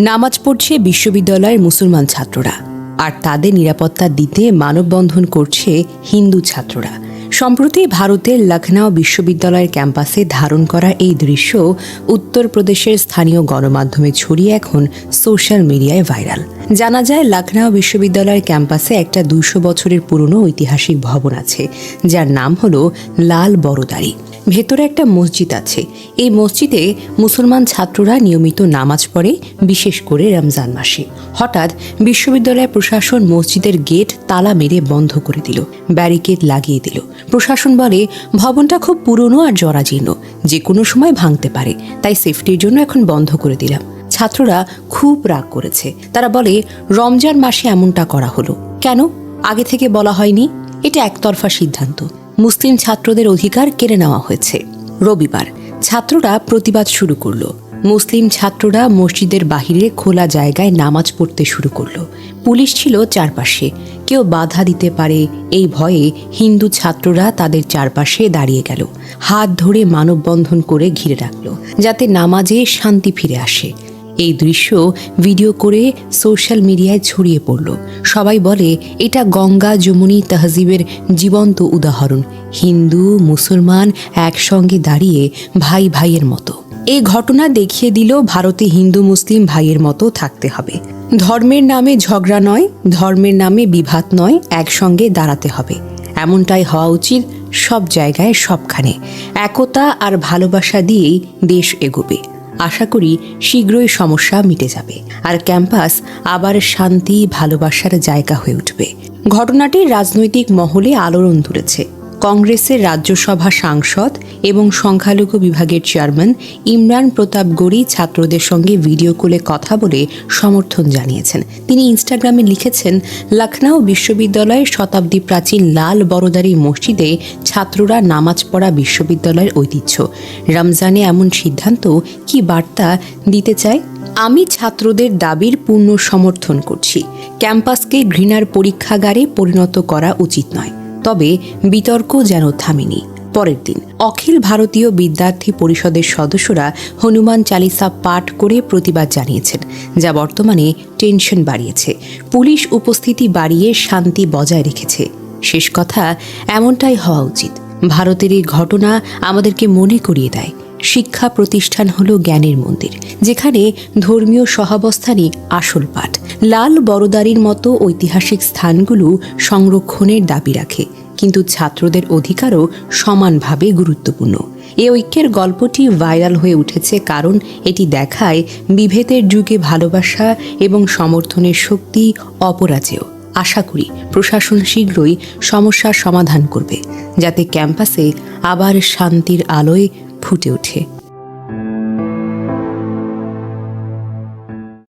নামাজ পড়ছে বিশ্ববিদ্যালয়ের মুসলমান ছাত্ররা, আর তাদের নিরাপত্তা দিতে মানববন্ধন করছে হিন্দু ছাত্ররা। সম্প্রতি ভারতের লখনউ বিশ্ববিদ্যালয়ের ক্যাম্পাসে ধারণ করা এই দৃশ্য উত্তরপ্রদেশের স্থানীয় গণমাধ্যমে ছড়িয়ে এখন সোশ্যাল মিডিয়ায় ভাইরাল। জানা যায়, লখনউ বিশ্ববিদ্যালয়ের ক্যাম্পাসে একটা 200 বছরের পুরনো ঐতিহাসিক ভবন আছে, যার নাম হলো লাল বড়দারি। ভেতরে একটা মসজিদ আছে। এই মসজিদে মুসলমান ছাত্ররা নিয়মিত নামাজ পড়ে, বিশেষ করে রমজান মাসে। হঠাৎ বিশ্ববিদ্যালয় প্রশাসন মসজিদের গেট তালা মেরে বন্ধ করে দিল, ব্যারিকেড লাগিয়ে দিল। প্রশাসন বলে, ভবনটা খুব পুরনো আর জরাজীর্ণ, যে কোনো সময় ভাঙতে পারে, তাই সেফটির জন্য এখন বন্ধ করে দিলাম। ছাত্ররা খুব রাগ করেছে। তারা বলে, রমজান মাসে এমনটা করা হলো কেন? আগে থেকে বলা হয়নি? এটা একতরফা সিদ্ধান্ত। মুসলিম ছাত্রদের অধিকার কেড়ে নেওয়া হয়েছে। রবিবার ছাত্ররা প্রতিবাদ শুরু করলো। মুসলিম ছাত্ররা মসজিদের বাহিরে খোলা জায়গায় নামাজ পড়তে শুরু করলো। পুলিশ ছিল চারপাশে, কেউ বাধা দিতে পারে এই ভয়ে হিন্দু ছাত্ররা তাদের চারপাশে দাঁড়িয়ে গেল, হাত ধরে মানববন্ধন করে ঘিরে রাখলো, যাতে নামাজে শান্তি ফিরে আসে। এই দৃশ্য ভিডিও করে সোশ্যাল মিডিয়ায় ছড়িয়ে পড়ল। সবাই বলে, এটা গঙ্গা যমুনী তহজিবের জীবন্ত উদাহরণ। হিন্দু মুসলমান একসঙ্গে দাঁড়িয়ে ভাই ভাইয়ের মতো। এই ঘটনা দেখিয়ে দিল, ভারতে হিন্দু মুসলিম ভাইয়ের মতো থাকতে হবে। ধর্মের নামে ঝগড়া নয়, ধর্মের নামে বিভাদ নয়, একসঙ্গে দাঁড়াতে হবে। এমনটাই হওয়া উচিত সব জায়গায়, সবখানে। একতা আর ভালোবাসা দিয়েই দেশ এগোবে। আশা করি শীঘ্রই সমস্যা মিটে যাবে, আর ক্যাম্পাস আবার শান্তি ভালোবাসার জায়গা হয়ে উঠবে। ঘটনাটি রাজনৈতিক মহলে আলোড়ন তুলেছে। কংগ্রেসের রাজ্যসভা সাংসদ এবং সংখ্যালঘু বিভাগের চেয়ারম্যান ইমরান প্রতাপ গড়ি ছাত্রদের সঙ্গে ভিডিও কলে কথা বলে সমর্থন জানিয়েছেন। তিনি ইনস্টাগ্রামে লিখেছেন, লখনউ বিশ্ববিদ্যালয়ের শতাব্দী প্রাচীন লাল বড়দারি মসজিদে ছাত্ররা নামাজ পড়া বিশ্ববিদ্যালয়ের ঐতিহ্য। রমজানে এমন সিদ্ধান্ত কি বার্তা দিতে চায়? আমি ছাত্রদের দাবির পূর্ণ সমর্থন করছি। ক্যাম্পাসকে ঘৃণার পরীক্ষাগারে পরিণত করা উচিত নয়, তবে বিতর্ক যেন থামেনি। পরের দিন অখিল ভারতীয় বিদ্যার্থী পরিষদের সদস্যরা হনুমান চালিসা পাঠ করে প্রতিবাদ জানিয়েছেন, যা বর্তমানে টেনশন বাড়িয়েছে। পুলিশ উপস্থিতি বাড়িয়ে শান্তি বজায় রেখেছে। শেষ কথা, এমনটাই হওয়া উচিত। ভারতের এই ঘটনা আমাদেরকে মনে করিয়ে দেয়, শিক্ষা প্রতিষ্ঠান হলো জ্ঞানের মন্দির, যেখানে ধর্মীয় সহাবস্থানই আসল পাঠ। লাল বড়দারির মতো ঐতিহাসিক স্থানগুলো সংরক্ষণের দাবি রাখে, কিন্তু ছাত্রদের অধিকারও সমানভাবে গুরুত্বপূর্ণ। এই ঐক্যের গল্পটি ভাইরাল হয়ে উঠেছে কারণ এটি দেখায় বিভেদের যুগে ভালোবাসা এবং সমর্থনের শক্তি অপরাজেয়। আশা করি প্রশাসন শীঘ্রই সমস্যার সমাধান করবে, যাতে ক্যাম্পাসে আবার শান্তির আলোয় ফুটে ওঠে।